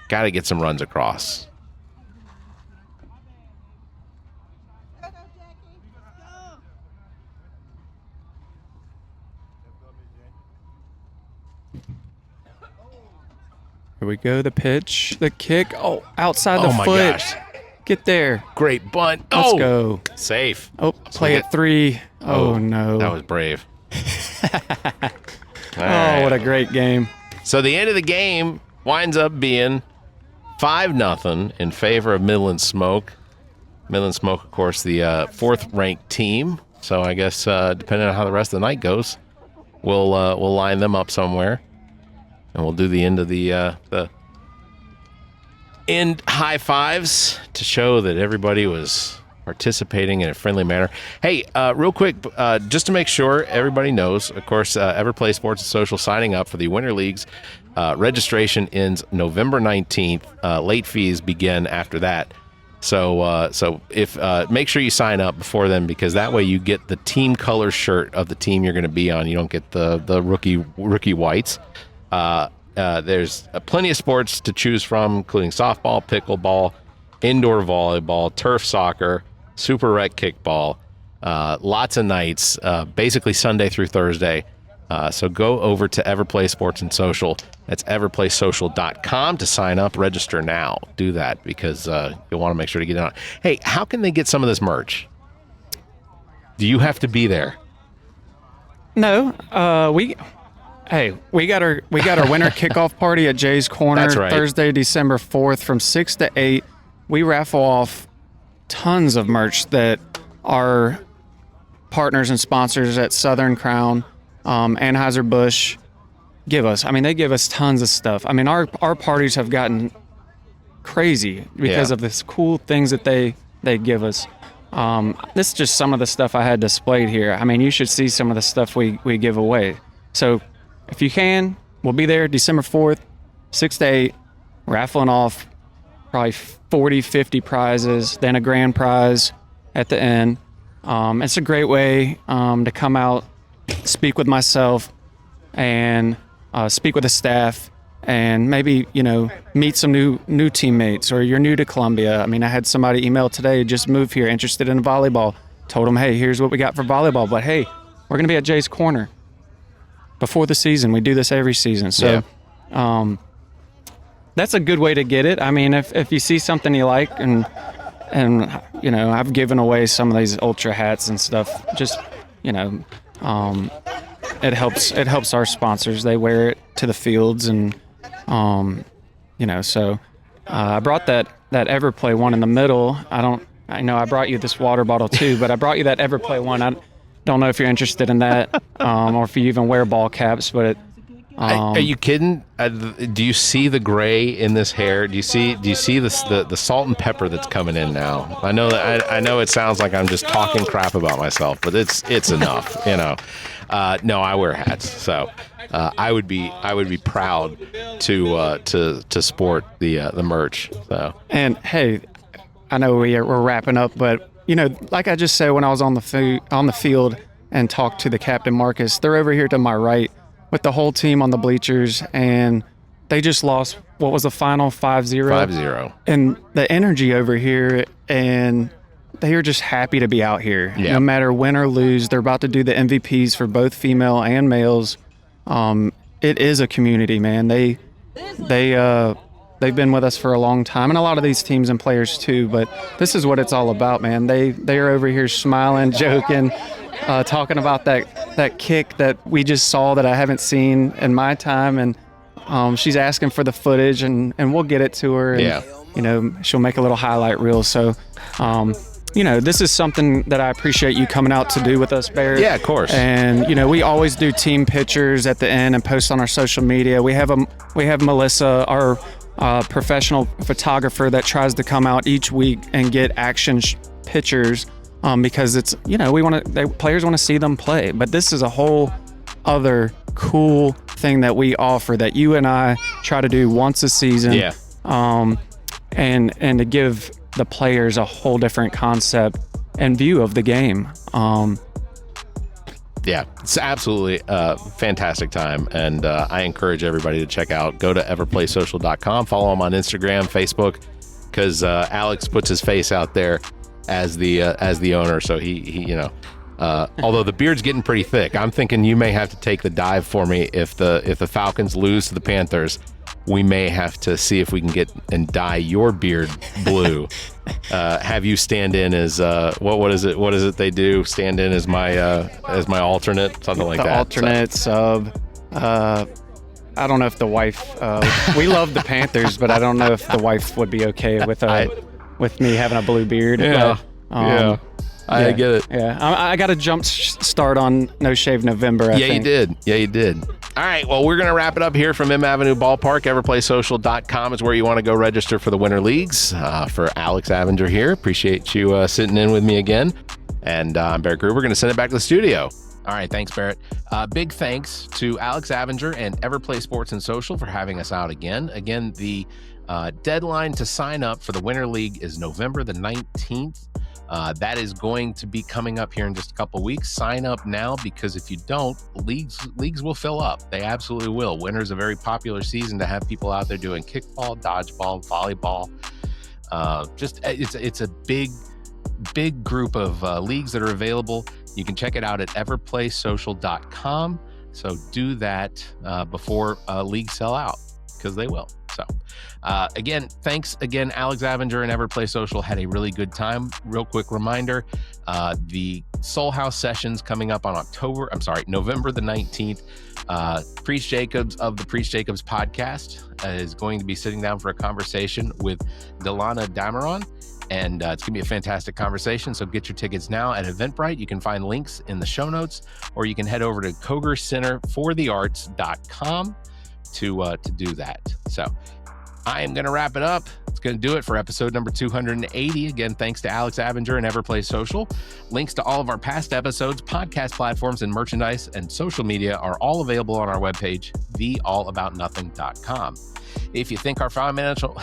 Got to get some runs across. Here we go. The pitch, the kick. Oh, outside the Oh my foot. gosh. Get there. Great bunt. Let's Oh, go. safe. Oh, play we at 3. Oh, no. That was brave. Oh, what a great game. So the end of the game winds up being 5-0 in favor of Midlands Smoke. Midlands Smoke, of course, the 4th-ranked team. So I guess depending on how the rest of the night goes, we'll line them up somewhere, and we'll do the end of the end high fives to show that everybody was participating in a friendly manner. Hey, real quick, just to make sure everybody knows, of course, Everplay Sports Social signing up for the Winter Leagues. Registration ends November 19th. Late fees begin after that. So if make sure you sign up before then, because that way you get the team color shirt of the team you're going to be on. You don't get the rookie whites. There's plenty of sports to choose from, including softball, pickleball, indoor volleyball, turf soccer, super rec kickball, lots of nights, basically Sunday through Thursday. So go over to Everplay Sports and Social. That's everplaysocial.com to sign up. Register now. Do that because you'll want to make sure to get on. Hey, how can they get some of this merch? Do you have to be there? No, we got our winter kickoff party at Jay's Corner. That's right. Thursday, December 4th from 6 to 8. We raffle off tons of merch that our partners and sponsors at Southern Crown, Anheuser-Busch give us. I mean, they give us tons of stuff. I mean, our parties have gotten crazy because of this cool things that they give us. This is just some of the stuff I had displayed here. I mean, you should see some of the stuff we give away. So if you can, we'll be there December 4th, 6 to 8, raffling off probably 40, 50 prizes, then a grand prize at the end. It's a great way to come out, speak with myself, and speak with the staff, and maybe, meet some new teammates, or you're new to Columbia. I mean, I had somebody email today, just moved here, interested in volleyball. Told them, hey, here's what we got for volleyball, but hey, we're going to be at Jay's Corner before the season. We do this every season. So that's a good way to get it. I mean, if you see something you like, and I've given away some of these ultra hats and stuff, just, it helps our sponsors. They wear it to the fields, and so I brought that Everplay one in the middle. I know I brought you this water bottle too, but I brought you that Everplay one. I don't know if you're interested in that, or if you even wear ball caps, but are you kidding? Do you see the gray in this hair? Do you see the salt and pepper that's coming in now? I know that I know it sounds like I'm just talking crap about myself, but it's enough, No, I wear hats, so I would be proud to sport the merch. So, and hey, I know we're wrapping up, but like I just said when I was on the field and talked to the captain Marcus, they're over here to my right with the whole team on the bleachers, and they just lost. What was the final? 5-0. 5-0. And the energy over here, and they are just happy to be out here. Yeah. No matter win or lose, they're about to do the MVPs for both female and males. It is a community, man. They've been with us for a long time, and a lot of these teams and players too. But this is what it's all about, man. They are over here smiling, joking, talking about that kick that we just saw that I haven't seen in my time, and she's asking for the footage, and we'll get it to her. And, she'll make a little highlight reel. So, this is something that I appreciate you coming out to do with us, Barrett. Yeah, of course. And we always do team pictures at the end and post on our social media. We have Melissa, our professional photographer, that tries to come out each week and get action pictures. Because it's, players want to see them play. But this is a whole other cool thing that we offer that you and I try to do once a season. Yeah. And to give the players a whole different concept and view of the game. Yeah, it's absolutely a fantastic time, and I encourage everybody to check out. Go to everplaysocial.com, follow them on Instagram, Facebook, because Alex puts his face out there as the owner, so he Although the beard's getting pretty thick. I'm thinking you may have to take the dive for me if the Falcons lose to the Panthers. We may have to see if we can get and dye your beard blue. Have you stand in as what is it they do? Stand in as my alternate, something like that. The alternate sub. I don't know if the wife. We love the Panthers, but I don't know if the wife would be okay with me having a blue beard. Yeah, but, I get it. Yeah, I got a jump start on No Shave November. I think. You did. All right, well, we're going to wrap it up here from M Ave Ball Park. Everplaysocial.com is where you want to go register for the Winter Leagues. For Alex Avinger here, appreciate you sitting in with me again. And I'm Barrett Gruber. We're going to send it back to the studio. All right, thanks, Barrett. Big thanks to Alex Avinger and Everplay Sports and Social for having us out again. Again, the deadline to sign up for the Winter League is November the 19th. That is going to be coming up here in just a couple weeks. Sign up now, because if you don't, leagues will fill up. They absolutely will. Winter's a very popular season to have people out there doing kickball, dodgeball, volleyball. It's a big group of leagues that are available. You can check it out at everplaysocial.com. So do that before leagues sell out, because they will. So again, thanks again, Alex Avinger and Everplay Social. Had a really good time. Real quick reminder, the SoulHAUS Sessions coming up on November the 19th. Priest Jacobs of the Priest Jacobs podcast is going to be sitting down for a conversation with Delana Dameron. And it's going to be a fantastic conversation. So get your tickets now at Eventbrite. You can find links in the show notes, or you can head over to KogerCenterForTheArts.com to do that. So I am going to wrap it up. It's going to do it for episode number 280. Again, thanks to Alex Avinger and Everplay Social. Links to all of our past episodes, podcast platforms, and merchandise and social media are all available on our webpage, theallaboutnothing.com. If you think our financial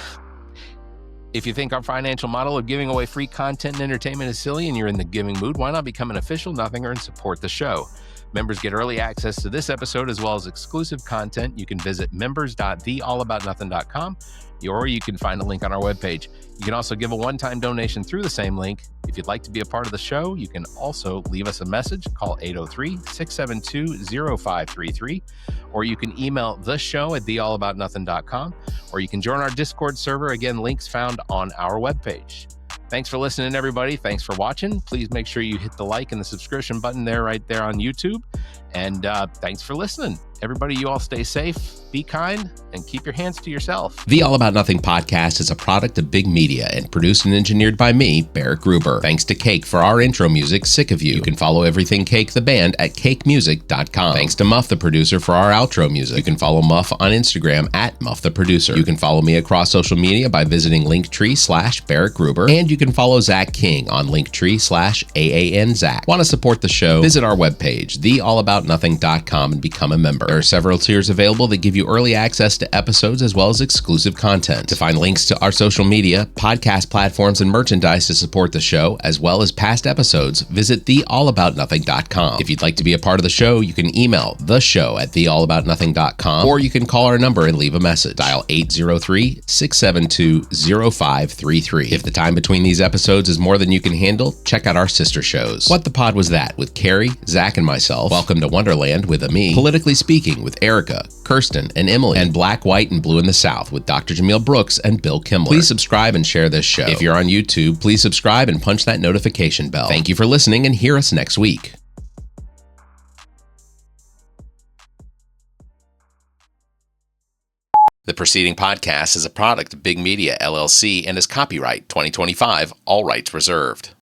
model of giving away free content and entertainment is silly and you're in the giving mood, why not become an official Nothinger and support the show? Members get early access to this episode as well as exclusive content. You can visit members.theallaboutnothing.com, or you can find a link on our webpage. You can also give a one-time donation through the same link. If you'd like to be a part of the show, you can also leave us a message. Call 803-672-0533, or you can email the show at theallaboutnothing.com, or you can join our Discord server. Again, links found on our webpage. Thanks for listening, everybody. Thanks for watching. Please make sure you hit the like and the subscription button right there on YouTube. And thanks for listening. Everybody, you all stay safe, be kind, and keep your hands to yourself. The All About Nothing podcast is a product of Big Media and produced and engineered by me, Barrett Gruber. Thanks to Cake for our intro music, Sick of You. You can follow Everything Cake the band at cakemusic.com. Thanks to Muff the producer for our outro music. You can follow Muff on Instagram at Muff the producer. You can follow me across social media by visiting Linktree/Barrett Gruber. And you can follow Zach King on Linktree/AAN Zach. Want to support the show? Visit our webpage, theallaboutnothing.com, and become a member. There are several tiers available that give you early access to episodes as well as exclusive content. To find links to our social media, podcast platforms, and merchandise to support the show, as well as past episodes, visit theallaboutnothing.com. If you'd like to be a part of the show, you can email theshow@theallaboutnothing.com, or you can call our number and leave a message. Dial 803-672-0533. If the time between these episodes is more than you can handle, check out our sister shows. What the Pod Was That with Carrie, Zach, and myself. Welcome to Wonderland with Ami. Politically Speaking with Erica, Kirsten, and Emily. And Black, White, and Blue in the South with Dr. Jameel Brooks and Bill Kimmler. Please subscribe and share this show. If you're on YouTube, please subscribe and punch that notification bell. Thank you for listening, and hear us next week. The preceding podcast is a product of Big Media, LLC, and is copyright 2025, all rights reserved.